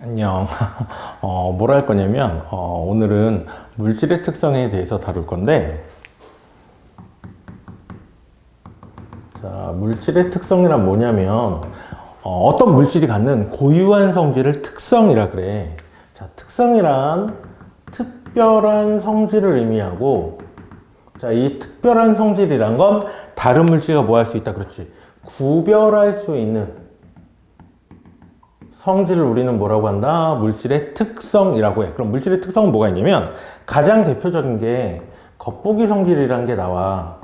안녕. 뭘 할 거냐면, 오늘은 물질의 특성에 대해서 다룰 건데, 자, 물질의 특성이란 뭐냐면, 어떤 물질이 갖는 고유한 성질을 특성이라 그래. 자, 특성이란 특별한 성질을 의미하고, 자, 이 특별한 성질이란 건 다른 물질과 뭐 할 수 있다. 그렇지. 구별할 수 있는 성질을 우리는 뭐라고 한다? 물질의 특성이라고 해. 그럼 물질의 특성은 뭐가 있냐면 가장 대표적인 게 겉보기 성질이라는 게 나와.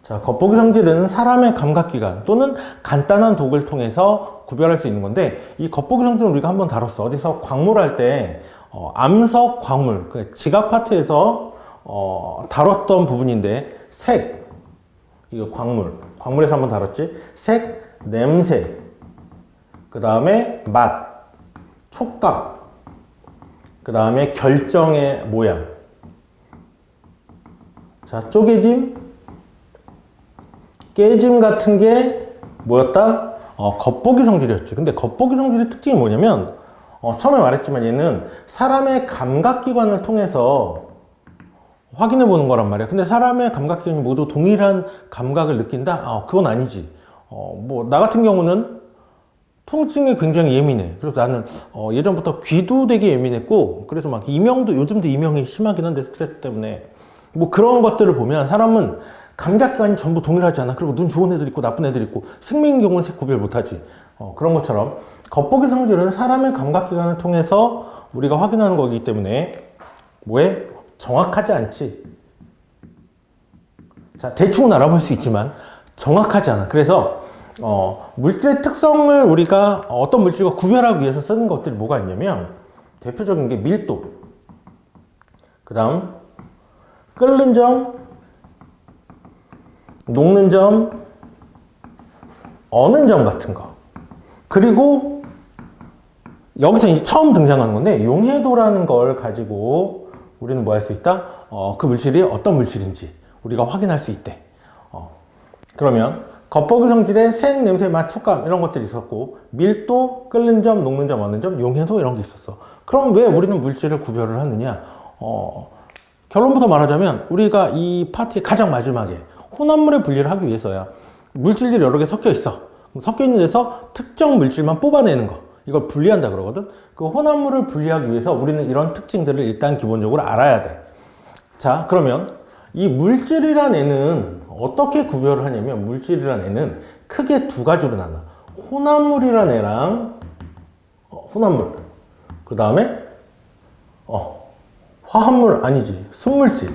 자, 겉보기 성질은 사람의 감각기관 또는 간단한 도구를 통해서 구별할 수 있는 건데 이 겉보기 성질은 우리가 한번 다뤘어. 어디서 광물할 때 암석 광물, 지각 파트에서 다뤘던 부분인데 색, 이거 광물에서 한번 다뤘지? 색, 냄새, 그 다음에 맛, 촉감, 그 다음에 결정의 모양. 자, 쪼개짐, 깨짐 같은 게 뭐였다? 겉보기 성질이었지. 근데 겉보기 성질의 특징이 뭐냐면 처음에 말했지만 얘는 사람의 감각기관을 통해서 확인해 보는 거란 말이야. 근데 사람의 감각기관이 모두 동일한 감각을 느낀다? 그건 아니지. 나 같은 경우는 통증에 굉장히 예민해. 그래서 나는 예전부터 귀도 되게 예민했고, 그래서 막 이명도, 요즘도 이명이 심하긴 한데 스트레스 때문에 뭐 그런 것들을 보면 사람은 감각기관이 전부 동일하지 않아. 그리고 눈 좋은 애들 있고 나쁜 애들 있고 생명인 경우는 색 구별 못하지. 그런 것처럼 겉보기 성질은 사람의 감각기관을 통해서 우리가 확인하는 거기 때문에 뭐에 정확하지 않지. 자, 대충은 알아볼 수 있지만 정확하지 않아. 그래서 물질의 특성을 우리가 어떤 물질과 구별하기 위해서 쓰는 것들이 뭐가 있냐면 대표적인 게 밀도, 그 다음 끓는 점, 녹는 점, 어는 점 같은 거. 그리고 여기서 이제 처음 등장하는 건데 용해도라는 걸 가지고 우리는 뭐 할 수 있다? 그 물질이 어떤 물질인지 우리가 확인할 수 있대. 그러면 겉보기 성질에 색, 냄새, 맛, 촉감 이런 것들이 있었고 밀도, 끓는 점, 녹는 점, 어는 점, 용해도 이런 게 있었어. 그럼 왜 우리는 물질을 구별을 하느냐? 결론부터 말하자면 우리가 이 파트의 가장 마지막에 혼합물의 분리를 하기 위해서야. 물질들이 여러 개 섞여 있어. 섞여 있는 데서 특정 물질만 뽑아내는 거. 이걸 분리한다 그러거든. 그 혼합물을 분리하기 위해서 우리는 이런 특징들을 일단 기본적으로 알아야 돼. 자, 그러면 이 물질이란 애는 어떻게 구별을 하냐면 물질이란 애는 크게 두 가지로 나눠. 혼합물이란 애랑 혼합물. 그 다음에 화합물 아니지. 순물질.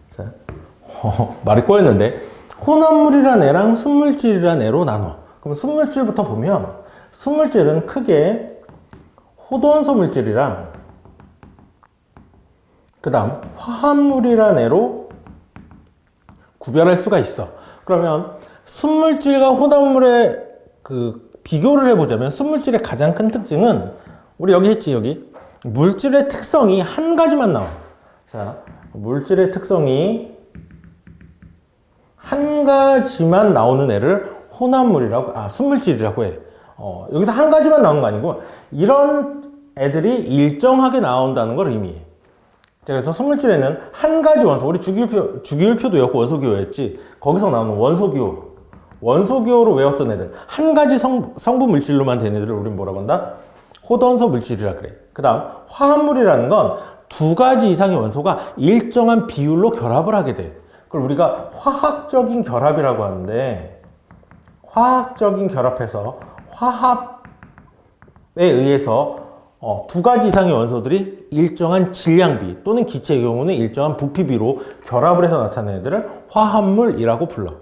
자, 말이 꼬였는데 혼합물이란 애랑 순물질이란 애로 나눠. 그럼 순물질부터 보면 순물질은 크게 호도원소 물질이랑 그 다음 화합물이란 애로 구별할 수가 있어. 그러면 순물질과 혼합물의 비교를 해보자면 순물질의 가장 큰 특징은 우리 여기 했지. 여기 물질의 특성이 한 가지만 나와. 자, 물질의 특성이 한 가지만 나오는 애를 혼합물이라고, 순물질이라고 해. 여기서 한 가지만 나오는 거 아니고 이런 애들이 일정하게 나온다는 걸 의미해. 그래서 순물질에는 한 가지 원소, 우리 주기율표도 외웠고 원소기호였지. 거기서 나오는 원소기호로 외웠던 애들, 한 가지 성분 물질로만 된 애들을 우리는 뭐라고 한다? 호전소 물질이라 그래. 그 다음 화합물이라는 건 두 가지 이상의 원소가 일정한 비율로 결합을 하게 돼. 그걸 우리가 화학적인 결합이라고 하는데, 화학적인 결합에서 화합에 의해서 두 가지 이상의 원소들이 일정한 질량비 또는 기체의 경우는 일정한 부피비로 결합을 해서 나타나는 애들을 화합물이라고 불러.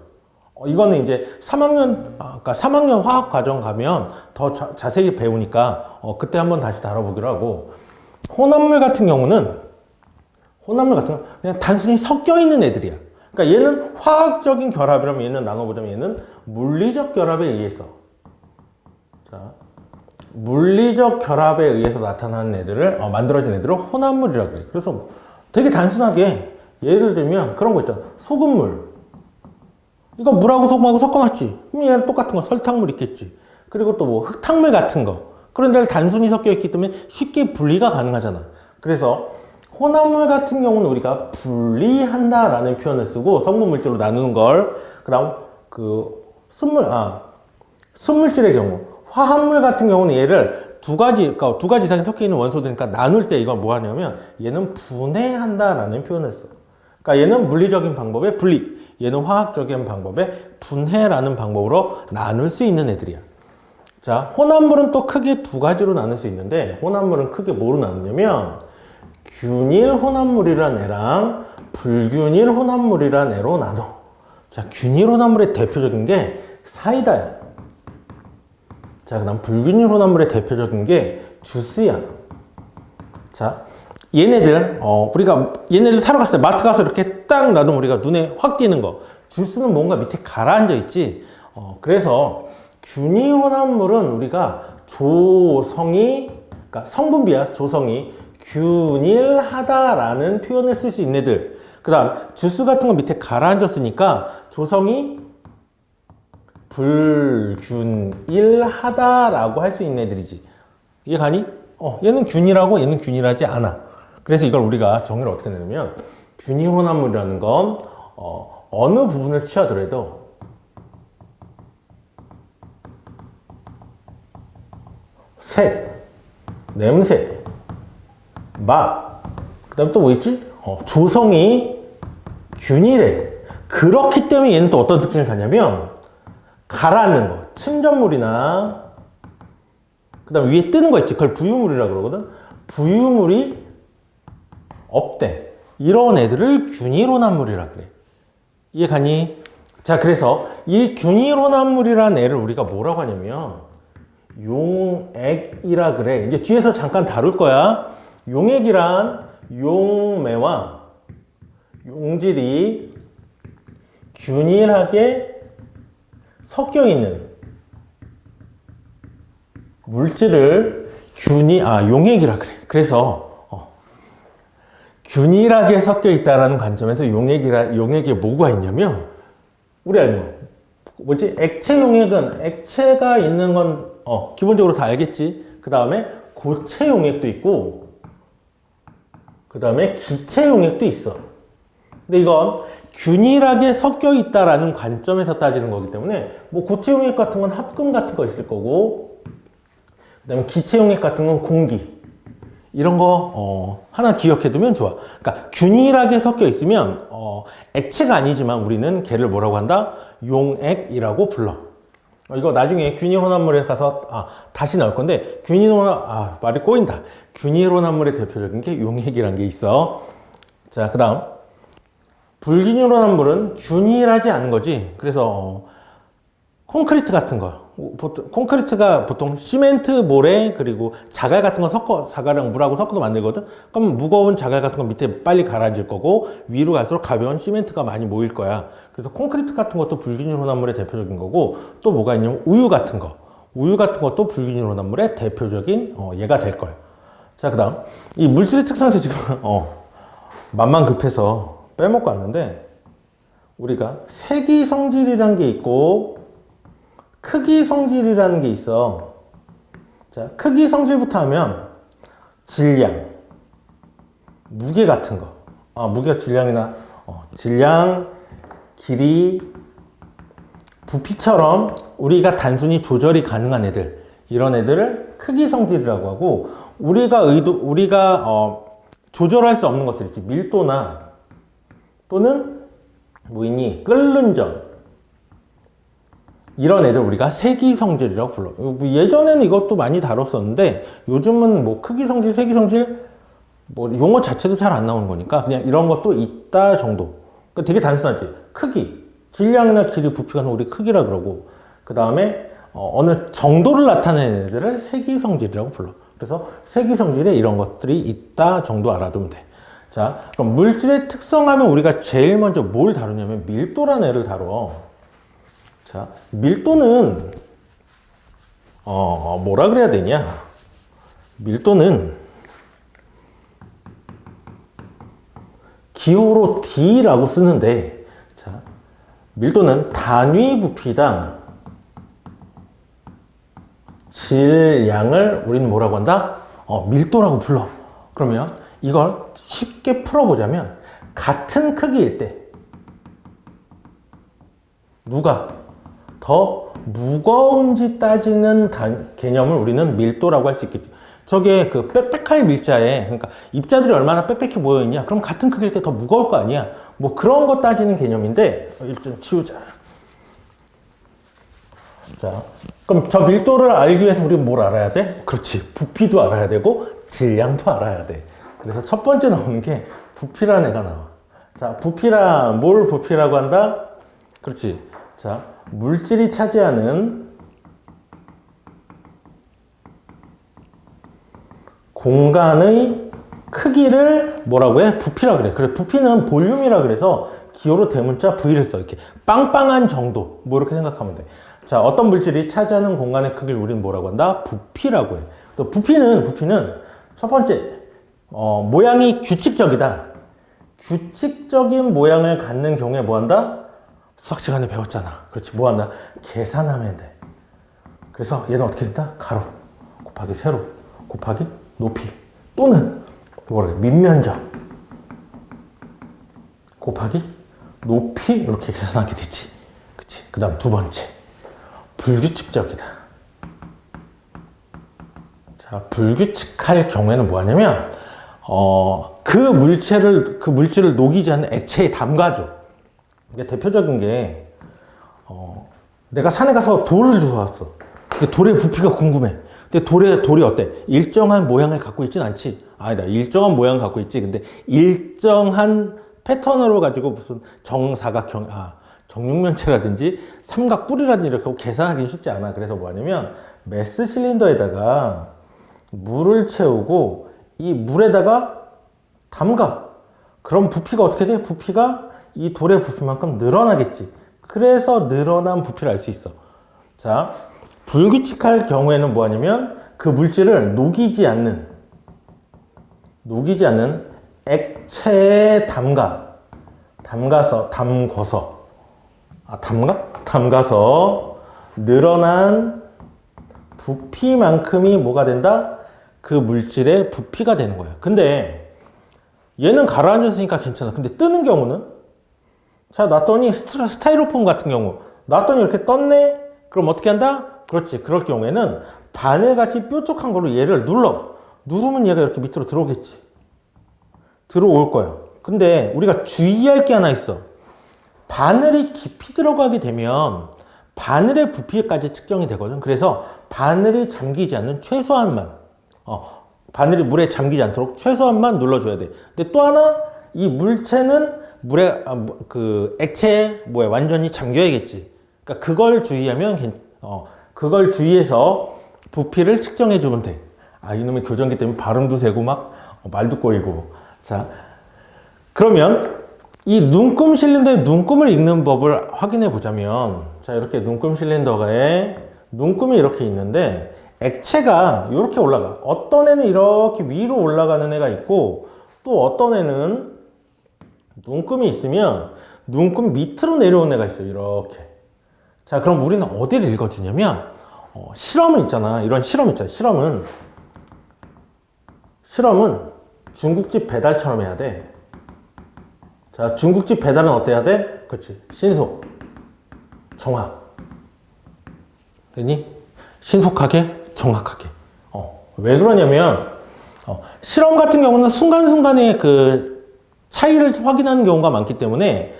이거는 이제 3학년 화학 과정 가면 더 자세히 배우니까 그때 한번 다시 다뤄보기로 하고, 혼합물 같은 경우는 그냥 단순히 섞여 있는 애들이야. 그러니까 얘는 화학적인 결합이라면 얘는 나눠보자면 얘는 물리적 결합에 의해서, 자, 물리적 결합에 의해서 나타나는 애들을 만들어진 애들을 혼합물이라고 그래. 그래서 되게 단순하게 예를 들면 그런 거 있잖아. 소금물, 이거 물하고 소금하고 섞어놨지. 그럼 얘는 똑같은 거 설탕물 있겠지. 그리고 또 뭐 흙탕물 같은 거, 그런 데를 단순히 섞여 있기 때문에 쉽게 분리가 가능하잖아. 그래서 혼합물 같은 경우는 우리가 분리한다라는 표현을 쓰고 성분 물질로 나누는 걸, 그다음 순물질의 경우, 화합물 같은 경우는 얘를 두 가지 이상이 섞여 있는 원소들이니까 나눌 때 이건 뭐 하냐면 얘는 분해한다라는 표현을 써. 그러니까 얘는 물리적인 방법의 분리, 얘는 화학적인 방법의 분해라는 방법으로 나눌 수 있는 애들이야. 자, 혼합물은 또 크게 두 가지로 나눌 수 있는데, 혼합물은 크게 뭐로 나누냐면 균일 혼합물이란 애랑 불균일 혼합물이란 애로 나눠. 자, 균일 혼합물의 대표적인 게 사이다야. 자, 그 다음 불균일 혼합물의 대표적인 게 주스야. 자, 얘네들 사러 갔을 때, 마트 가서 이렇게 딱 놔두면 우리가 눈에 확 띄는 거, 주스는 뭔가 밑에 가라앉아 있지. 그래서 균일 혼합물은 우리가 그러니까 성분비야, 조성이 균일하다라는 표현을 쓸 수 있는 애들. 그 다음 주스 같은 거 밑에 가라앉았으니까 조성이 불균일하다라고 할 수 있는 애들이지. 이해 가니? 얘는 균일하고 얘는 균일하지 않아. 그래서 이걸 우리가 정의를 어떻게 내냐면, 균일 혼합물이라는 건 어느 부분을 취하더라도 색, 냄새, 맛, 그 다음 또 뭐 있지? 조성이 균일해. 그렇기 때문에 얘는 또 어떤 특징을 갖냐면, 가라앉는 거, 침전물이나 그 다음 위에 뜨는 거 있지, 그걸 부유물이라고 그러거든. 부유물이 없대. 이런 애들을 균일혼합물이라 그래. 이해 가니? 자, 그래서 이 균일혼합물이라는 애를 우리가 뭐라고 하냐면 용액이라 그래. 이제 뒤에서 잠깐 다룰 거야. 용액이란 용매와 용질이 균일하게 섞여 있는 물질을 용액이라 그래. 그래서 균일하게 섞여 있다라는 관점에서 용액에 뭐가 있냐면, 우리 알고 뭐지? 액체 용액은 액체가 있는 건 기본적으로 다 알겠지. 그 다음에 고체 용액도 있고, 그 다음에 기체 용액도 있어. 근데 이건 균일하게 섞여 있다라는 관점에서 따지는 거기 때문에, 뭐 고체 용액 같은 건 합금 같은 거 있을 거고, 그 다음에 기체 용액 같은 건 공기, 이런 거 하나 기억해 두면 좋아. 그러니까 균일하게 섞여 있으면 액체가 아니지만 우리는 걔를 뭐라고 한다? 용액이라고 불러. 이거 나중에 균일 혼합물에 가서 다시 나올 건데, 말이 꼬인다. 균일 혼합물의 대표적인 게 용액이란 게 있어. 자, 그 다음 불균일 혼합물은 균일하지 않은 거지. 그래서 콘크리트 같은 거, 콘크리트가 보통 시멘트, 모래, 그리고 자갈 같은 거 자갈이랑 물하고 섞어서 만들거든. 그럼 무거운 자갈 같은 거 밑에 빨리 가라앉을 거고, 위로 갈수록 가벼운 시멘트가 많이 모일 거야. 그래서 콘크리트 같은 것도 불균일 혼합물의 대표적인 거고, 또 뭐가 있냐면 우유 같은 것도 불균일 혼합물의 대표적인 얘가 될 거야. 자, 그 다음 이 물질의 특성에서 지금 맛만 급해서 빼먹고 왔는데, 우리가 색이 성질이란 게 있고 크기 성질이라는 게 있어. 자, 크기 성질부터 하면 질량, 무게 같은 거. 무게가 질량이나 질량, 길이, 부피처럼 우리가 단순히 조절이 가능한 애들, 이런 애들을 크기 성질이라고 하고, 우리가 조절할 수 없는 것들 있지. 밀도나 또는 뭐 있니? 끓는 점, 이런 애들 우리가 세기 성질이라고 불러. 예전에는 이것도 많이 다뤘었는데, 요즘은 뭐 크기 성질, 세기 성질, 뭐 용어 자체도 잘 안 나오는 거니까 그냥 이런 것도 있다 정도. 그러니까 되게 단순하지. 크기, 질량이나 길이, 부피가 우리 크기라 그러고, 그 다음에 어느 정도를 나타내는 애들을 세기 성질이라고 불러. 그래서 세기 성질에 이런 것들이 있다 정도 알아두면 돼. 자, 그럼 물질의 특성하면 우리가 제일 먼저 뭘 다루냐면 밀도라는 애를 다뤄. 자, 밀도는 뭐라 그래야 되냐? 밀도는 기호로 D라고 쓰는데, 자, 밀도는 단위 부피당 질량을 우리는 뭐라고 한다? 밀도라고 불러. 그러면 이걸 쉽게 풀어보자면 같은 크기일 때 누가 더 무거운지 따지는 개념을 우리는 밀도라고 할 수 있겠지. 저게 그 빽빽할 밀자에, 그러니까 입자들이 얼마나 빽빽히 모여있냐? 그럼 같은 크기일 때 더 무거울 거 아니야? 뭐 그런 거 따지는 개념인데, 일단 치우자. 자, 그럼 저 밀도를 알기 위해서 우리는 뭘 알아야 돼? 그렇지. 부피도 알아야 되고, 질량도 알아야 돼. 그래서 첫 번째 나오는 게 부피라는 애가 나와. 자, 뭘 부피라고 한다? 그렇지. 자, 물질이 차지하는 공간의 크기를 뭐라고 해? 부피라 그래. 그래, 부피는 볼륨이라 그래서 기호로 대문자 V를 써. 이렇게 빵빵한 정도. 뭐 이렇게 생각하면 돼. 자, 어떤 물질이 차지하는 공간의 크기를 우리는 뭐라고 한다? 부피라고 해. 또 부피는 첫 번째, 모양이 규칙적이다. 규칙적인 모양을 갖는 경우에 뭐 한다? 수학 시간에 배웠잖아. 그렇지. 뭐 한다? 계산하면 돼. 그래서 얘는 어떻게 된다? 가로 곱하기 세로 곱하기 높이 또는 뭐라 그래? 밑면적 곱하기 높이 이렇게 계산하게 되지. 그치? 그 다음 두 번째. 불규칙적이다. 자, 불규칙할 경우에는 뭐 하냐면, 그 물질을 녹이지 않는 액체에 담가줘. 대표적인 게, 내가 산에 가서 돌을 주워왔어. 근데 돌의 부피가 궁금해. 근데 돌이 어때? 일정한 모양을 갖고 있진 않지. 아니다. 일정한 모양을 갖고 있지. 근데 일정한 패턴으로 가지고 무슨 정육면체라든지 삼각뿔이라든지 이렇게 계산하기 쉽지 않아. 그래서 뭐 하냐면, 메스 실린더에다가 물을 채우고 이 물에다가 담가. 그럼 부피가 어떻게 돼? 부피가 이 돌의 부피만큼 늘어나겠지. 그래서 늘어난 부피를 알 수 있어. 자, 불규칙할 경우에는 뭐 하냐면 그 물질을 녹이지 않는 액체에 담가서 늘어난 부피만큼이 뭐가 된다? 그 물질의 부피가 되는 거야. 근데 얘는 가라앉았으니까 괜찮아. 근데 뜨는 경우는? 자, 놨더니 스타이로폼 같은 경우 놨더니 이렇게 떴네? 그럼 어떻게 한다? 그렇지. 그럴 경우에는 바늘같이 뾰족한 걸로 얘를 누르면 얘가 이렇게 밑으로 들어오겠지. 들어올 거야. 근데 우리가 주의할 게 하나 있어. 바늘이 깊이 들어가게 되면 바늘의 부피까지 측정이 되거든. 그래서 바늘이 잠기지 않는 최소한만, 바늘이 물에 잠기지 않도록 최소한만 눌러줘야 돼. 근데 또 하나, 이 물체는 액체에 완전히 잠겨야겠지. 그러니까 그걸 그걸 주의해서 부피를 측정해 주면 돼. 이놈의 교정기 때문에 발음도 세고 말도 꼬이고. 자, 그러면 이 눈금 실린더의 눈금을 읽는 법을 확인해 보자면, 자, 이렇게 눈금 실린더에 눈금이 이렇게 있는데 액체가 이렇게 올라가. 어떤 애는 이렇게 위로 올라가는 애가 있고, 또 어떤 애는 눈금이 있으면 눈금 밑으로 내려온 애가 있어요. 이렇게. 자, 그럼 우리는 어디를 읽어주냐면, 실험은 있잖아. 이런 실험 있잖아. 실험은 중국집 배달처럼 해야 돼. 자, 중국집 배달은 어때야 돼? 그렇지. 신속, 정확. 되니? 신속하게, 정확하게. 왜 그러냐면, 실험 같은 경우는 순간순간에 그 차이를 확인하는 경우가 많기 때문에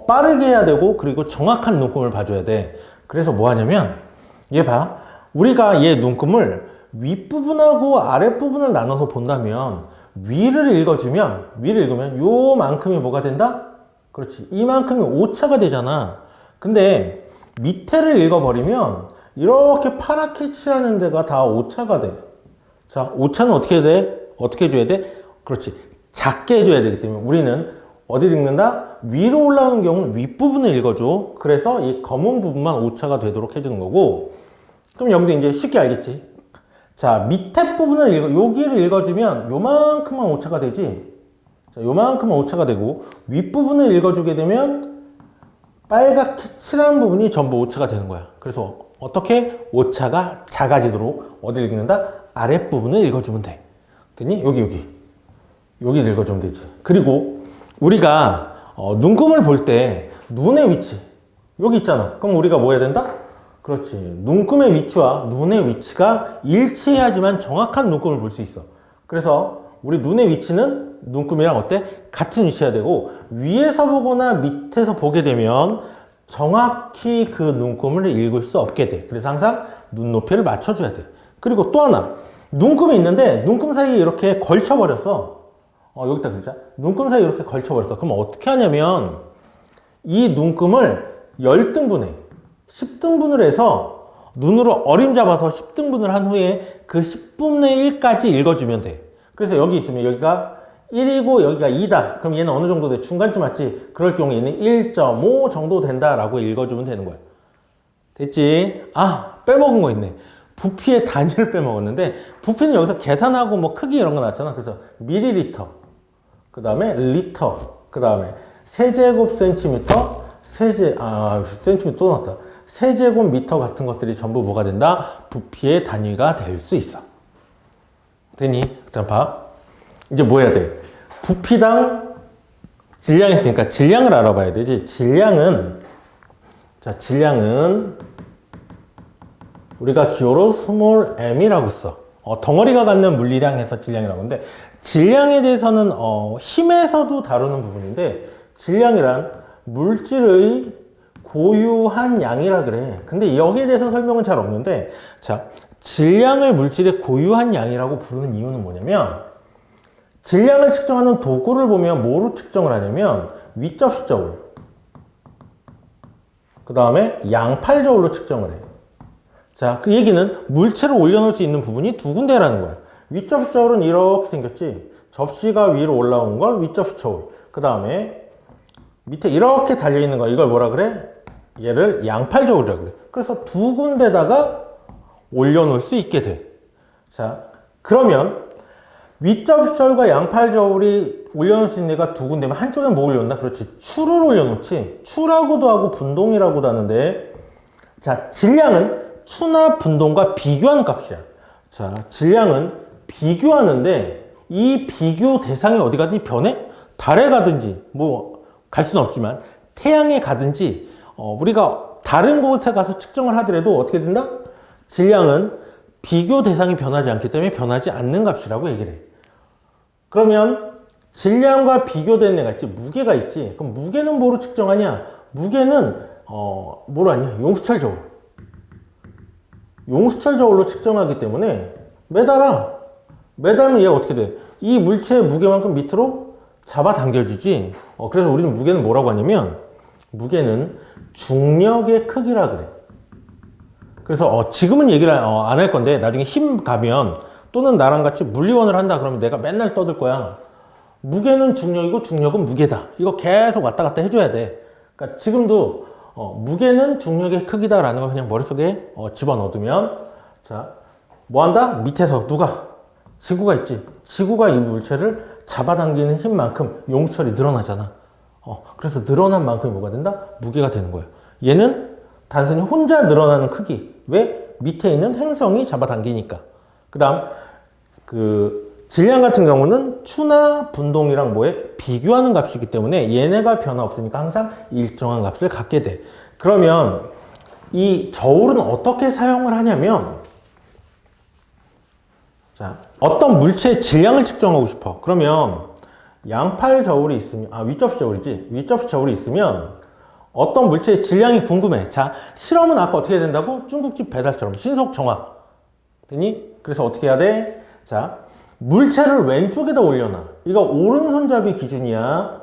빠르게 해야 되고, 그리고 정확한 눈금을 봐줘야 돼. 그래서 뭐 하냐면, 얘 봐. 우리가 얘 눈금을 윗부분하고 아랫부분을 나눠서 본다면, 위를 읽으면 요만큼이 뭐가 된다? 그렇지. 이만큼이 오차가 되잖아. 근데 밑에를 읽어버리면 이렇게 파랗게 칠하는 데가 다 오차가 돼. 자, 오차는 어떻게 돼? 어떻게 해줘야 돼? 그렇지. 작게 해줘야 되기 때문에 우리는 어디를 읽는다? 위로 올라오는 경우는 윗부분을 읽어줘. 그래서 이 검은 부분만 오차가 되도록 해주는 거고, 그럼 여기도 이제 쉽게 알겠지? 자, 밑에 부분을 여기를 읽어주면 요만큼만 오차가 되지. 자, 요만큼만 오차가 되고, 윗부분을 읽어주게 되면 빨갛게 칠한 부분이 전부 오차가 되는 거야. 그래서 어떻게? 오차가 작아지도록 어디를 읽는다? 아랫부분을 읽어주면 돼. 됐니? 여기 읽어주면 되지. 그리고 우리가 눈금을 볼 때 눈의 위치 여기 있잖아. 그럼 우리가 뭐 해야 된다? 그렇지. 눈금의 위치와 눈의 위치가 일치해야지만 정확한 눈금을 볼 수 있어. 그래서 우리 눈의 위치는 눈금이랑 어때? 같은 위치해야 되고 위에서 보거나 밑에서 보게 되면 정확히 그 눈금을 읽을 수 없게 돼. 그래서 항상 눈높이를 맞춰줘야 돼. 그리고 또 하나 눈금이 있는데 눈금 사이에 이렇게 걸쳐버렸어. 여기다 그러자. 눈금 사이에 이렇게 걸쳐버렸어. 그럼 어떻게 하냐면 이 눈금을 10등분해 10등분을 해서 눈으로 어림잡아서 10등분을 한 후에 그 10분의 1까지 읽어주면 돼. 그래서 여기 있으면 여기가 1이고 여기가 2다. 그럼 얘는 어느 정도 돼? 중간쯤 맞지? 그럴 경우에 얘는 1.5 정도 된다라고 읽어주면 되는 거야. 됐지? 아, 빼먹은 거 있네. 부피의 단위를 빼먹었는데 부피는 여기서 계산하고 뭐 크기 이런 거 나왔잖아. 그래서 밀리리터, 그 다음에 리터, 그 다음에 세제곱 센티미터, 센티미터 또 나왔다. 세제곱미터 같은 것들이 전부 뭐가 된다? 부피의 단위가 될 수 있어. 되니? 자, 봐. 이제 뭐 해야 돼? 부피당 질량이 있으니까 질량을 알아봐야 되지. 질량은 우리가 기호로 스몰 m이라고 써. 덩어리가 갖는 물리량에서 질량이라고 하는데 질량에 대해서는 힘에서도 다루는 부분인데 질량이란 물질의 고유한 양이라 그래. 근데 여기에 대해서 설명은 잘 없는데 자, 질량을 물질의 고유한 양이라고 부르는 이유는 뭐냐면 질량을 측정하는 도구를 보면 뭐로 측정을 하냐면 위접시 저울, 그 다음에 양팔 저울로 측정을 해. 자, 그 얘기는 물체를 올려놓을 수 있는 부분이 두 군데라는 거야. 위접시 저울은 이렇게 생겼지. 접시가 위로 올라온 걸 위접시 저울. 그 다음에 밑에 이렇게 달려있는 거 이걸 뭐라 그래? 얘를 양팔 저울이라고 그래. 그래서 두 군데다가 올려놓을 수 있게 돼. 자, 그러면 위접시 저울과 양팔 저울이 올려놓을 수 있는 데가 두 군데면 한쪽엔 뭐 올려놓나? 그렇지. 추를 올려놓지. 추라고도 하고 분동이라고도 하는데 자, 질량은 추나 분동과 비교하는 값이야. 자, 질량은 비교하는데 이 비교 대상이 어디 가든지 변해? 달에 가든지 뭐 갈 수는 없지만 태양에 가든지 우리가 다른 곳에 가서 측정을 하더라도 어떻게 된다? 질량은 비교 대상이 변하지 않기 때문에 변하지 않는 값이라고 얘기를 해. 그러면 질량과 비교된 애가 있지, 무게가 있지. 그럼 무게는 뭐로 측정하냐? 무게는 뭐로 하냐? 용수철 저울. 용수철 저울로 측정하기 때문에 매달면 얘가 어떻게 돼? 이 물체의 무게만큼 밑으로 잡아당겨지지. 그래서 우리는 무게는 뭐라고 하냐면 무게는 중력의 크기라 그래. 그래서 지금은 얘기를 안 할 건데 나중에 힘 가면 또는 나랑 같이 물리원을 한다 그러면 내가 맨날 떠들 거야. 무게는 중력이고 중력은 무게다. 이거 계속 왔다 갔다 해줘야 돼. 그러니까 지금도 무게는 중력의 크기다라는 걸 그냥 머릿속에 집어넣으면 자, 뭐 한다? 밑에서 누가? 지구가 있지. 지구가 이 물체를 잡아당기는 힘만큼 용수철이 늘어나잖아. 그래서 늘어난 만큼이 뭐가 된다? 무게가 되는 거야. 얘는 단순히 혼자 늘어나는 크기. 왜? 밑에 있는 행성이 잡아당기니까. 그 다음 질량 같은 경우는 추나 분동이랑 뭐에 비교하는 값이기 때문에 얘네가 변화 없으니까 항상 일정한 값을 갖게 돼. 그러면 이 저울은 어떻게 사용을 하냐면 자, 어떤 물체의 질량을 측정하고 싶어. 그러면 양팔 저울이 있으면 위접시 저울이지. 위접시 저울이 있으면 어떤 물체의 질량이 궁금해. 자, 실험은 아까 어떻게 해야 된다고? 중국집 배달처럼 신속 정확. 되니? 그래서 어떻게 해야 돼? 자, 물체를 왼쪽에다 올려놔. 이거 오른손잡이 기준이야.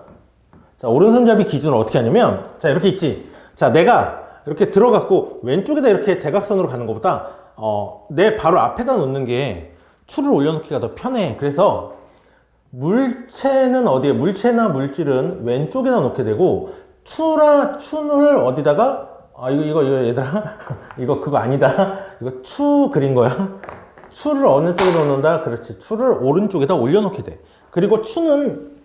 자, 오른손잡이 기준을 어떻게 하냐면, 자, 이렇게 있지. 자, 내가 이렇게 들어갔고, 왼쪽에다 이렇게 대각선으로 가는 것보다, 내 바로 앞에다 놓는 게 추를 올려놓기가 더 편해. 그래서, 물체는 어디에, 물체나 물질은 왼쪽에다 놓게 되고, 추를 어디다가, 이거 얘들아. 이거 그거 아니다. 이거 추 그린 거야. 추를 어느 쪽에 놓는다? 그렇지. 추를 오른쪽에다 올려놓게 돼. 그리고 추는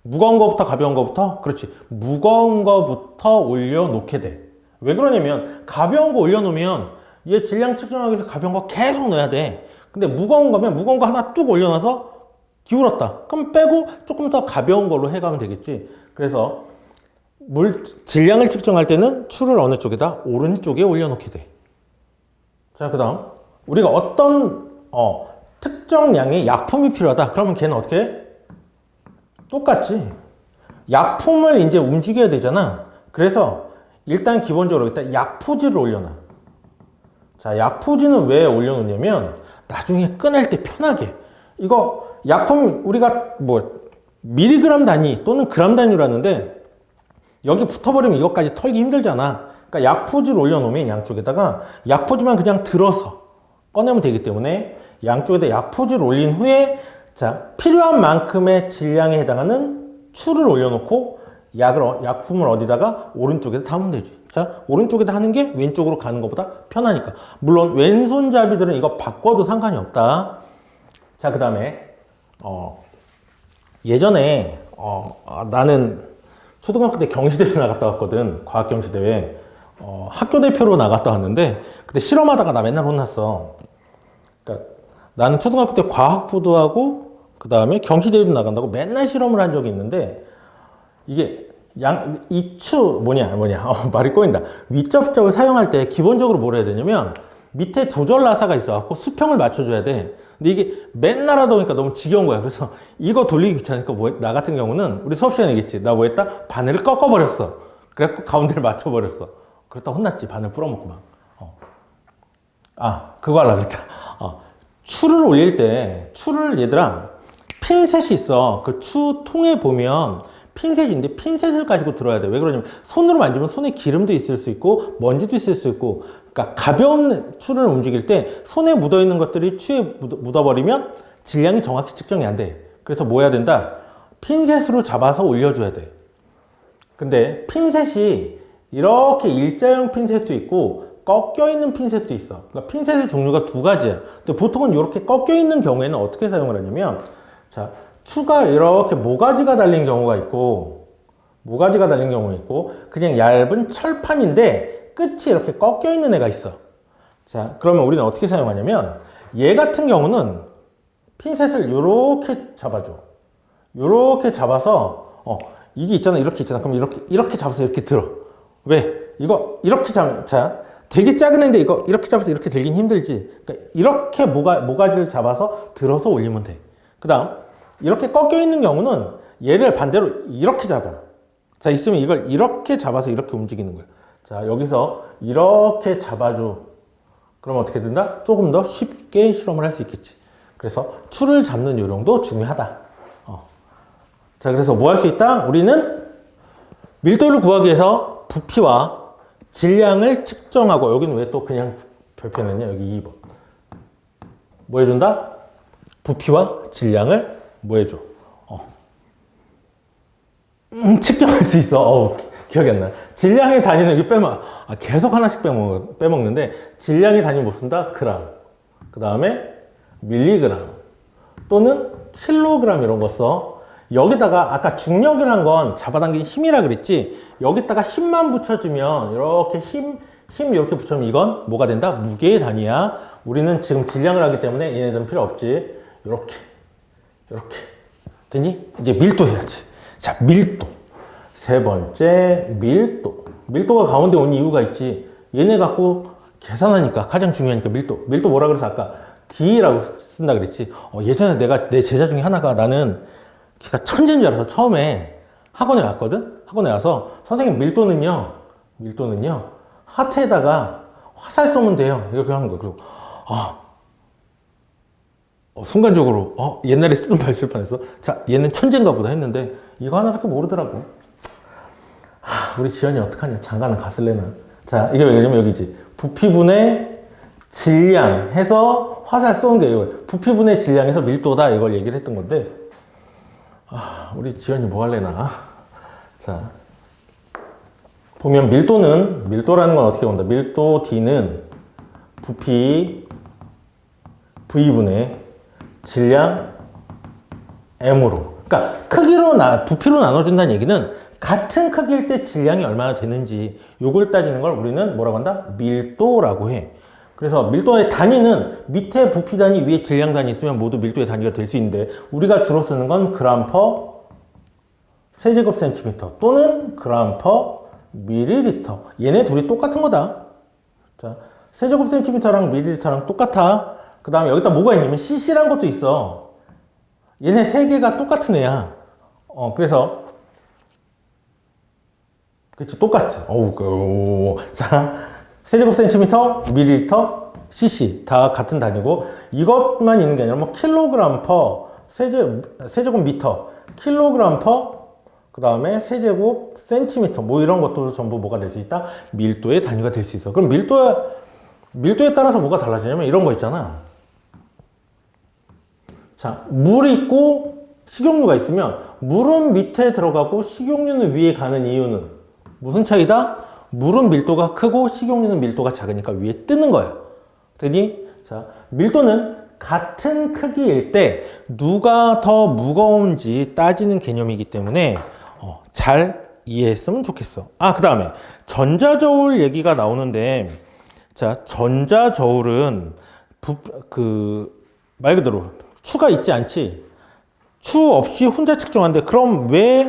무거운 거부터 가벼운 거부터? 그렇지. 무거운 거부터 올려놓게 돼. 왜 그러냐면 가벼운 거 올려놓으면 얘 질량 측정하기 위해서 가벼운 거 계속 넣어야 돼. 근데 무거운 거면 무거운 거 하나 뚝 올려놔서 기울었다. 그럼 빼고 조금 더 가벼운 걸로 해가면 되겠지. 그래서 질량을 측정할 때는 추를 어느 쪽에다? 오른쪽에 올려놓게 돼. 자, 그 다음 우리가 어떤 특정량의 약품이 필요하다. 그러면 걔는 어떻게 해? 똑같지. 약품을 이제 움직여야 되잖아. 그래서 일단 기본적으로 일단 약포지를 올려놔. 자, 약포지는 왜 올려놓냐면 나중에 꺼낼 때 편하게. 이거 약품 우리가 뭐 미리그램 단위 또는 그램 단위로 하는데 여기 붙어버리면 이것까지 털기 힘들잖아. 그러니까 약포지를 올려놓으면 양쪽에다가 약포지만 그냥 들어서 꺼내면 되기 때문에 양쪽에다 약포지를 올린 후에 자, 필요한 만큼의 질량에 해당하는 추를 올려놓고 약품을 어디다가 오른쪽에다 담으면 되지. 자, 오른쪽에다 하는 게 왼쪽으로 가는 것보다 편하니까. 물론 왼손잡이들은 이거 바꿔도 상관이 없다. 자, 그 다음에 예전에 나는 초등학교 때 경시대회 나갔다 왔거든. 과학경시대회. 학교 대표로 나갔다 왔는데 그때 실험하다가 나 맨날 혼났어. 그러니까 나는 초등학교 때 과학부도 하고 그 다음에 경시대회도 나간다고 맨날 실험을 한 적이 있는데 이게 말이 꼬인다. 위접접을 사용할 때 기본적으로 뭘 해야 되냐면 밑에 조절 나사가 있어갖고 수평을 맞춰줘야 돼. 근데 이게 맨날 하다 보니까 너무 지겨운 거야. 그래서 이거 돌리기 귀찮으니까 나 같은 경우는 우리 수업 시간에 얘기했지. 나 뭐 했다? 바늘을 꺾어버렸어. 그래갖고 가운데를 맞춰버렸어. 그랬다 혼났지. 바늘 풀어먹고 막. 그거 하려고 그랬다. 추를 올릴 때 추를 얘들아 핀셋이 있어. 그 추 통에 보면 핀셋인데 핀셋을 가지고 들어야 돼. 왜 그러냐면 손으로 만지면 손에 기름도 있을 수 있고 먼지도 있을 수 있고 그러니까 가벼운 추를 움직일 때 손에 묻어있는 것들이 추에 묻어버리면 질량이 정확히 측정이 안 돼. 그래서 뭐 해야 된다? 핀셋으로 잡아서 올려줘야 돼. 근데 핀셋이 이렇게 일자형 핀셋도 있고 꺾여있는 핀셋도 있어. 그러니까 핀셋의 종류가 두 가지야. 근데 보통은 이렇게 꺾여있는 경우에는 어떻게 사용을 하냐면 자, 추가 이렇게 모가지가 달린 경우가 있고 그냥 얇은 철판인데 끝이 이렇게 꺾여 있는 애가 있어. 자, 그러면 우리는 어떻게 사용하냐면 얘 같은 경우는 핀셋을 이렇게 잡아줘. 이렇게 잡아서 이게 있잖아. 이렇게 있잖아. 그럼 이렇게 잡아서 이렇게 들어. 왜? 이거 이렇게 자, 되게 작은 애인데 이거 이렇게 잡아서 이렇게 들긴 힘들지. 그러니까 이렇게 모가지를 잡아서 들어서 올리면 돼. 그 다음 이렇게 꺾여 있는 경우는 얘를 반대로 이렇게 잡아. 자, 있으면 이걸 이렇게 잡아서 이렇게 움직이는 거야. 자, 여기서 이렇게 잡아줘. 그러면 어떻게 된다? 조금 더 쉽게 실험을 할 수 있겠지. 그래서 추를 잡는 요령도 중요하다. 자, 그래서 뭐 할 수 있다? 우리는 밀도를 구하기 위해서 부피와 질량을 측정하고 여기는 왜 또 그냥 별표 냈냐? 여기 2번. 뭐 해준다? 부피와 질량을 뭐 해줘? 측정할 수 있어. 기억이 안 나. 질량의 단위는 여기 계속 하나씩 빼먹는데 질량의 단위 못 쓴다? 그람. 그 다음에 밀리그램 또는 킬로그램 이런 거 써. 여기다가 아까 중력이란 건 잡아당긴 힘이라 그랬지. 여기다가 힘만 붙여주면 이렇게 힘 이렇게 붙여주면 이건 뭐가 된다? 무게의 단위야. 우리는 지금 질량을 하기 때문에 얘네들은 필요 없지. 이렇게 됐니? 이제 밀도 해야지. 자, 밀도. 세 번째, 밀도가 가운데 온 이유가 있지. 얘네 갖고 계산하니까 가장 중요하니까 밀도 뭐라 그래서 아까 D라고 쓴다 그랬지. 예전에 내 제자 중에 하나가 나는 걔가 천재인 줄 알아서 처음에 학원에 왔거든? 학원에 와서 선생님 밀도는요 하트에다가 화살 쏘면 돼요. 이렇게 하는 거야. 그리고 순간적으로 옛날에 쓰던 말 쓸 뻔했어. 자, 얘는 천재인가 보다 했는데 이거 하나밖에 모르더라고. 우리 지연이 어떡하냐. 장가는 갔을래나. 자, 이게 왜냐면 여기지. 부피분의 질량 해서 화살 쏘는 게 이거. 부피분의 질량에서 밀도다 이걸 얘기를 했던 건데 우리 지연이 뭐 할래나. 자, 보면 밀도라는 건 어떻게 본다. 밀도 D는 부피 V분의 질량 M으로. 그러니까 부피로 나눠준다는 얘기는 같은 크기일 때 질량이 얼마나 되는지 요걸 따지는 걸 우리는 뭐라고 한다? 밀도라고 해. 그래서 밀도의 단위는 밑에 부피 단위, 위에 질량 단위 있으면 모두 밀도의 단위가 될 수 있는데 우리가 주로 쓰는 건 그램 퍼 세제곱 센티미터 또는 그램 퍼 밀리리터. 얘네 둘이 똑같은 거다. 자, 세제곱 센티미터랑 밀리리터랑 똑같아. 그 다음에 여기다 뭐가 있냐면 cc란 것도 있어. 얘네 세 개가 똑같은 애야. 그래서 그치, 똑같지. 자, 세제곱 센티미터, 밀리리터, cc 다 같은 단위고 이것만 있는 게 아니라 뭐 킬로그램 퍼 세제곱 미터, 킬로그램 퍼 그 다음에 세제곱 센티미터 뭐 이런 것도 전부 뭐가 될 수 있다? 밀도의 단위가 될 수 있어. 그럼 밀도에 따라서 뭐가 달라지냐면 이런 거 있잖아. 자, 물이 있고 식용유가 있으면 물은 밑에 들어가고 식용유는 위에 가는 이유는 무슨 차이다? 물은 밀도가 크고 식용유는 밀도가 작으니까 위에 뜨는 거야. 되니? 자, 밀도는 같은 크기일 때 누가 더 무거운지 따지는 개념이기 때문에 잘 이해했으면 좋겠어. 그 다음에 전자저울 얘기가 나오는데, 자, 전자저울은 말 그대로 추가 있지 않지? 추 없이 혼자 측정하는데 그럼 왜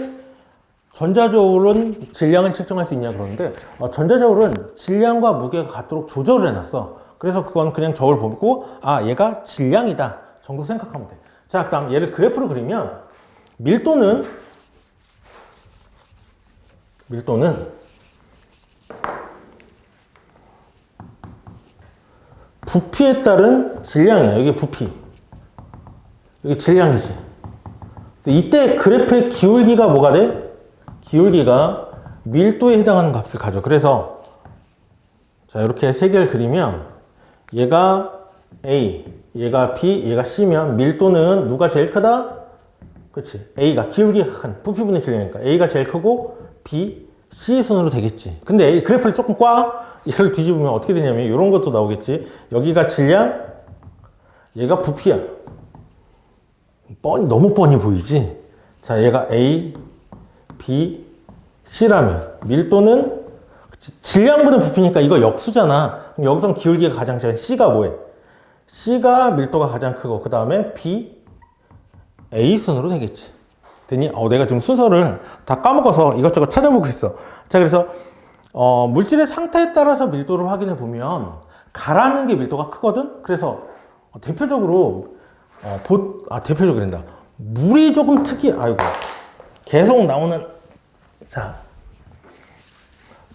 전자저울은 질량을 측정할 수 있냐 그러는데, 전자저울은 질량과 무게가 같도록 조절을 해놨어. 그래서 그건 그냥 저울 보고 얘가 질량이다 정도 생각하면 돼. 자, 그 다음 얘를 그래프로 그리면 밀도는 부피에 따른 질량이야. 여기 부피, 여기 질량이지. 이때 그래프의 기울기가 뭐가 돼? 기울기가 밀도에 해당하는 값을 가져. 그래서 자, 이렇게 세 개를 그리면 얘가 A, 얘가 B, 얘가 C면 밀도는 누가 제일 크다? 그치, A가 기울기가 큰 부피분의 질량이니까 A가 제일 크고 B, C 순으로 되겠지. 근데 그래프를 조금 얘를 뒤집으면 어떻게 되냐면 이런 것도 나오겠지. 여기가 질량, 얘가 부피야. 너무 뻔히 보이지? 자, 얘가 A, B, C라면 밀도는 질량분의 부피니까 이거 역수잖아. 그럼 여기서 기울기가 가장 작은 C가 뭐해? C가 밀도가 가장 크고 그 다음에 B, A 순으로 되겠지. 되니? 내가 지금 순서를 다 까먹어서 이것저것 찾아보고 있어. 자, 그래서 물질의 상태에 따라서 밀도를 확인해 보면 가라앉는 게 밀도가 크거든? 그래서 대표적으로 대표적이란다. 물이 조금 계속 나오는, 자,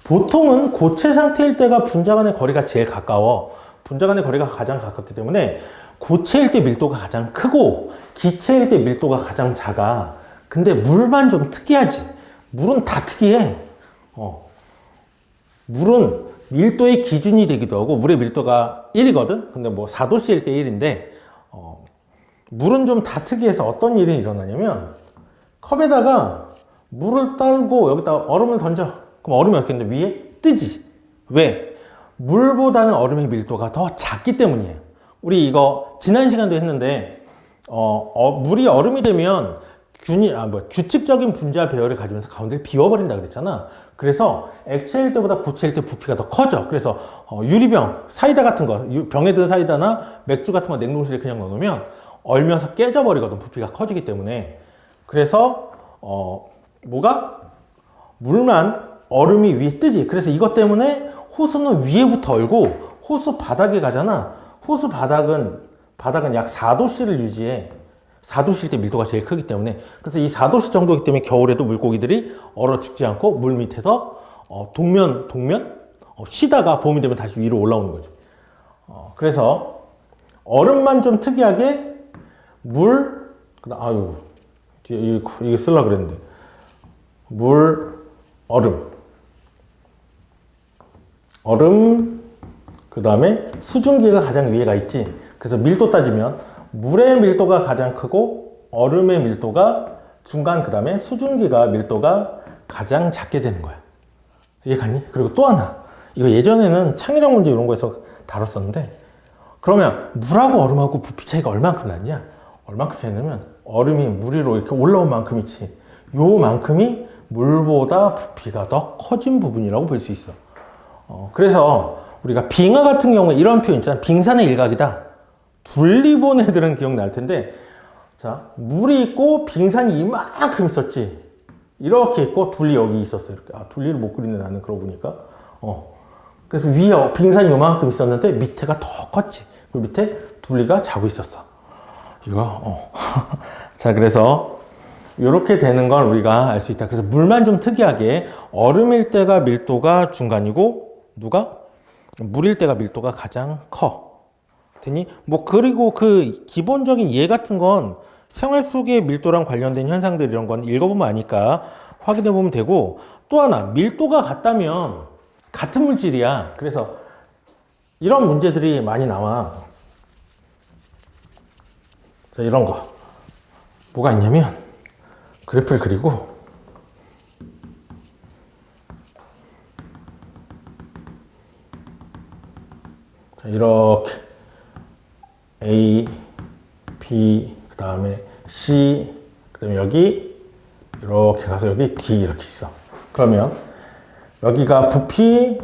보통은 고체 상태일 때가 분자 간의 거리가 제일 가까워. 분자 간의 거리가 가장 가깝기 때문에 고체일 때 밀도가 가장 크고 기체일 때 밀도가 가장 작아. 근데 물만 좀 특이하지. 물은 다 특이해. 물은 밀도의 기준이 되기도 하고 물의 밀도가 1이거든. 근데 뭐 4도씨일 때 1인데 물은 좀 다 특이해서 어떤 일이 일어나냐면 컵에다가 물을 따르고 여기다 얼음을 던져. 그럼 얼음이 어떻게 되는데 위에 뜨지. 왜? 물보다는 얼음의 밀도가 더 작기 때문이에요. 우리 이거 지난 시간도 했는데 물이 얼음이 되면 규칙적인 분자 배열을 가지면서 가운데를 비워버린다 그랬잖아. 그래서 액체일 때보다 고체일 때 부피가 더 커져. 그래서 유리병, 사이다 같은 거, 병에 든 사이다나 맥주 같은 거 냉동실에 그냥 넣으면 얼면서 깨져버리거든. 부피가 커지기 때문에. 그래서 물만 얼음이 위에 뜨지. 그래서 이것 때문에 호수는 위에부터 얼고 호수 바닥에 가잖아. 호수 바닥은 약 4도씨를 유지해. 4도씨일 때 밀도가 제일 크기 때문에. 그래서 이 4도씨 정도이기 때문에 겨울에도 물고기들이 얼어 죽지 않고 물 밑에서 동면 쉬다가 봄이 되면 다시 위로 올라오는 거지. 그래서 얼음만 좀 특이하게 이거 쓰려고 그랬는데 얼음, 그 다음에 수증기가 가장 위에 가 있지. 그래서 밀도 따지면 물의 밀도가 가장 크고 얼음의 밀도가 중간, 그 다음에 수증기가 밀도가 가장 작게 되는 거야. 이해 갔니? 그리고 또 하나, 이거 예전에는 창의력 문제 이런 거에서 다뤘었는데, 그러면 물하고 얼음하고 부피 차이가 얼만큼 났냐? 얼만큼 차이 나면 얼음이 물 위로 이렇게 올라온 만큼 있지. 요만큼이 물보다 부피가 더 커진 부분이라고 볼 수 있어. 그래서 우리가 빙하 같은 경우에 이런 표현 있잖아. 빙산의 일각이다. 둘리 본 애들은 기억날 텐데, 자, 물이 있고 빙산이 이만큼 있었지. 이렇게 있고 둘리 여기 있었어. 이렇게. 아, 둘리를 못 그리네, 나는 그러고 보니까. 그래서 위에 빙산이 이만큼 있었는데 밑에가 더 컸지. 그리고 밑에 둘리가 자고 있었어. 이거, 자, 그래서 이렇게 되는 걸 우리가 알 수 있다. 그래서 물만 좀 특이하게 얼음일 때가 밀도가 중간이고, 누가? 물일 때가 밀도가 가장 커. 되니? 뭐, 그리고 그 기본적인 예 같은 건 생활 속의 밀도랑 관련된 현상들 이런 건 읽어보면 아니까 확인해 보면 되고, 또 하나, 밀도가 같다면 같은 물질이야. 그래서 이런 문제들이 많이 나와. 자, 이런 거. 뭐가 있냐면, 그래프를 그리고, 자, 이렇게 A, B, 그 다음에 C, 그 다음에 여기 이렇게 가서 여기 D 이렇게 있어. 그러면 여기가 부피,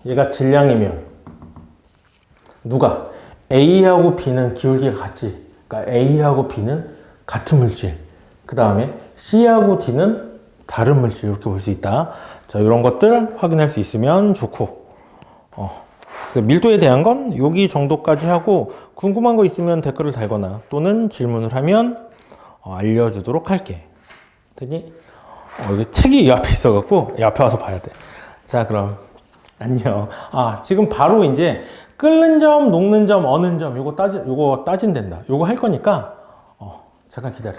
얘가 질량이면 누가? A하고 B는 기울기가 같지. 그러니까 A하고 B는 같은 물질. 그 다음에 C하고 D는 다른 물질. 이렇게 볼 수 있다. 자, 이런 것들 확인할 수 있으면 좋고. 그래서 밀도에 대한 건 여기 정도까지 하고, 궁금한 거 있으면 댓글을 달거나 또는 질문을 하면 알려주도록 할게. 되니? 여기 책이 이 앞에 있어갖고 이 앞에 와서 봐야 돼. 자, 그럼 안녕. 지금 바로 이제 끓는 점, 녹는 점, 어는 점 요거 따진댄다. 요거 할 거니까 잠깐 기다려.